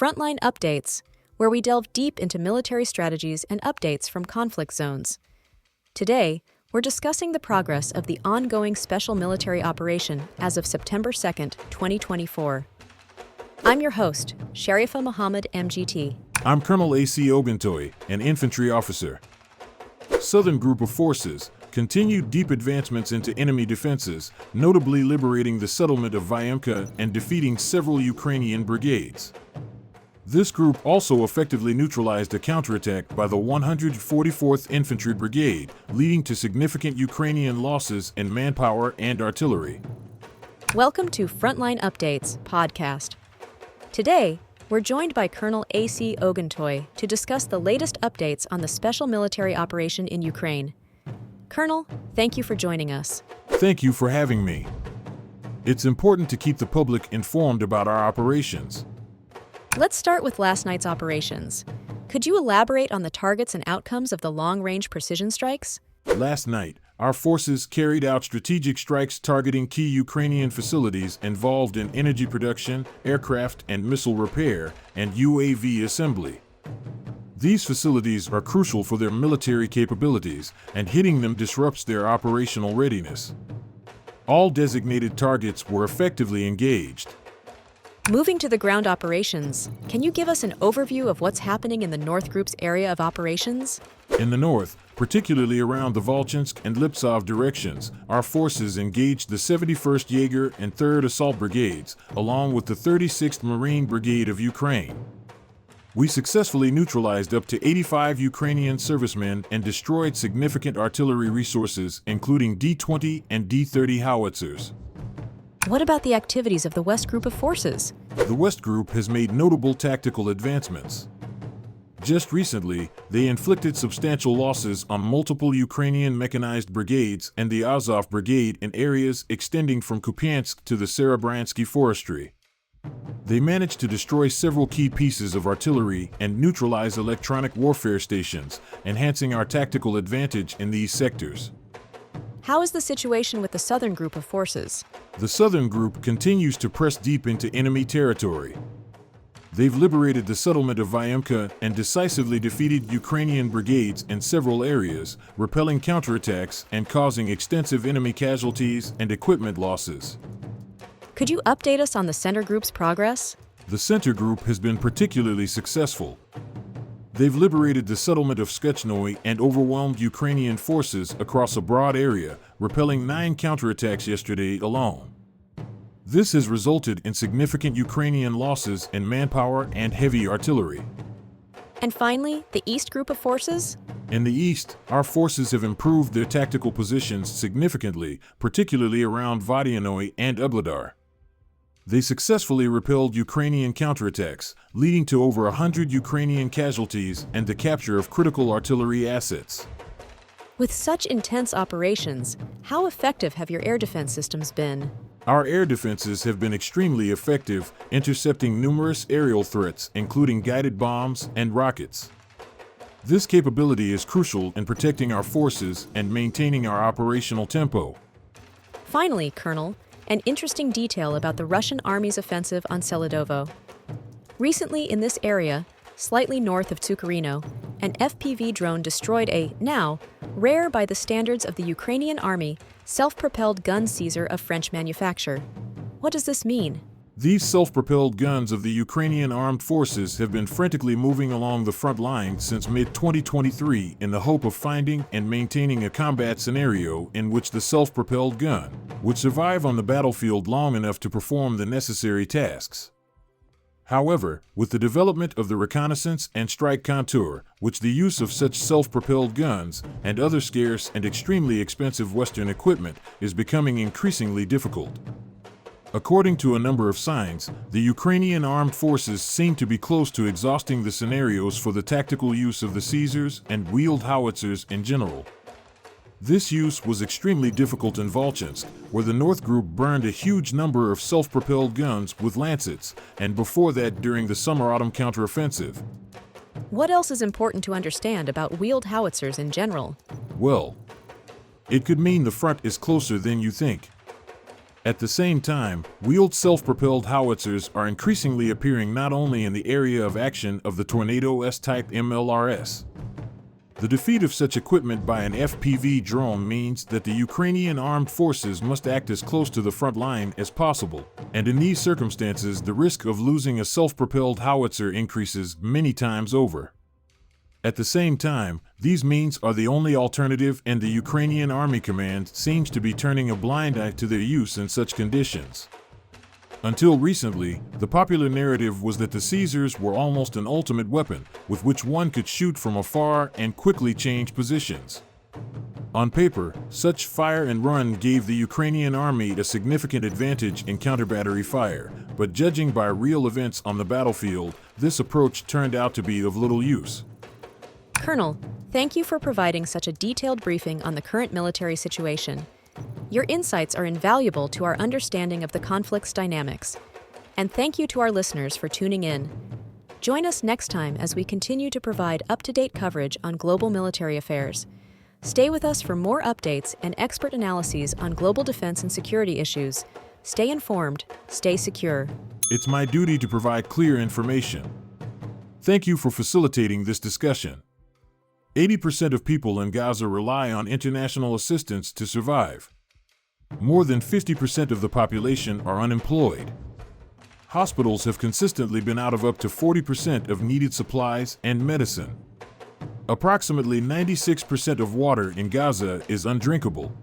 Frontline Updates, where we delve deep into military strategies and updates from conflict zones. Today, we're discussing the progress of the ongoing special military operation as of September 2nd, 2024. I'm your host, Sharifa Muhammad, MGT. I'm Colonel AUC Oguntoye, an infantry officer. Southern Group of Forces continued deep advancements into enemy defenses, notably liberating the settlement of Vyemka and defeating several Ukrainian brigades. This group also effectively neutralized a counterattack by the 144th Infantry Brigade, leading to significant Ukrainian losses in manpower and artillery. Welcome to Frontline Updates podcast. Today, we're joined by Colonel AUC Oguntoye to discuss the latest updates on the special military operation in Ukraine. Colonel, thank you for joining us. Thank you for having me. It's important to keep the public informed about our operations. Let's start with last night's operations. Could you elaborate on the targets and outcomes of the long-range precision strikes? Last night, our forces carried out strategic strikes targeting key Ukrainian facilities involved in energy production, aircraft and missile repair, and UAV assembly. These facilities are crucial for their military capabilities, and hitting them disrupts their operational readiness. All designated targets were effectively engaged. Moving to the ground operations, can you give us an overview of what's happening in the North Group's area of operations? In the north, particularly around the Volchansk and Liptsov directions, our forces engaged the 71st Jaeger and 3rd Assault Brigades, along with the 36th Marine Brigade of Ukraine. We successfully neutralized up to 85 Ukrainian servicemen and destroyed significant artillery resources, including D-20 and D-30 howitzers. What about the activities of the West Group of Forces? The West Group has made notable tactical advancements. Just recently, they inflicted substantial losses on multiple Ukrainian mechanized brigades and the Azov Brigade in areas extending from Kupiansk to the Serebransky Forestry. They managed to destroy several key pieces of artillery and neutralize electronic warfare stations, enhancing our tactical advantage in these sectors. How is the situation with the Southern Group of Forces? The Southern Group continues to press deep into enemy territory. They've liberated the settlement of Vyemka and decisively defeated Ukrainian brigades in several areas, repelling counterattacks and causing extensive enemy casualties and equipment losses. Could you update us on the Center Group's progress? The Center Group has been particularly successful. They've liberated the settlement of Skechnoe and overwhelmed Ukrainian forces across a broad area, repelling 9 counterattacks yesterday alone. This has resulted in significant Ukrainian losses in manpower and heavy artillery. And finally, the East Group of Forces? In the east, our forces have improved their tactical positions significantly, particularly around Vodyanoe and Ugledar. They successfully repelled Ukrainian counterattacks, leading to over 100 Ukrainian casualties and the capture of critical artillery assets. With such intense operations, how effective have your air defense systems been? Our air defenses have been extremely effective, intercepting numerous aerial threats, including guided bombs and rockets. This capability is crucial in protecting our forces and maintaining our operational tempo. Finally, Colonel, an interesting detail about the Russian Army's offensive on Seledovo. Recently in this area, slightly north of Tsukarino, an FPV drone destroyed a, now, rare by the standards of the Ukrainian Army, self-propelled gun Caesar of French manufacture. What does this mean? These self-propelled guns of the Ukrainian armed forces have been frantically moving along the front line since mid-2023 in the hope of finding and maintaining a combat scenario in which the self-propelled gun would survive on the battlefield long enough to perform the necessary tasks. However, with the development of the reconnaissance and strike contour, which the use of such self-propelled guns and other scarce and extremely expensive Western equipment is becoming increasingly difficult. According to a number of signs, the Ukrainian armed forces seem to be close to exhausting the scenarios for the tactical use of the Caesars and wheeled howitzers in general. This use was extremely difficult in Volchansk, where the North Group burned a huge number of self-propelled guns with lancets, and before that during the summer-autumn counteroffensive. What else is important to understand about wheeled howitzers in general? Well, it could mean the front is closer than you think. At the same time, wheeled self-propelled howitzers are increasingly appearing not only in the area of action of the Tornado S-type MLRS. The defeat of such equipment by an FPV drone means that the Ukrainian armed forces must act as close to the front line as possible, and in these circumstances the risk of losing a self-propelled howitzer increases many times over. At the same time, these means are the only alternative, and the Ukrainian Army Command seems to be turning a blind eye to their use in such conditions. Until recently, the popular narrative was that the Caesars were almost an ultimate weapon, with which one could shoot from afar and quickly change positions. On paper, such fire and run gave the Ukrainian army a significant advantage in counter-battery fire, but judging by real events on the battlefield, this approach turned out to be of little use. Colonel, thank you for providing such a detailed briefing on the current military situation. Your insights are invaluable to our understanding of the conflict's dynamics. And thank you to our listeners for tuning in. Join us next time as we continue to provide up-to-date coverage on global military affairs. Stay with us for more updates and expert analyses on global defense and security issues. Stay informed, stay secure. It's my duty to provide clear information. Thank you for facilitating this discussion. 80% of people in Gaza rely on international assistance to survive. More than 50% of the population are unemployed. Hospitals have consistently been out of up to 40% of needed supplies and medicine. Approximately 96% of water in Gaza is undrinkable.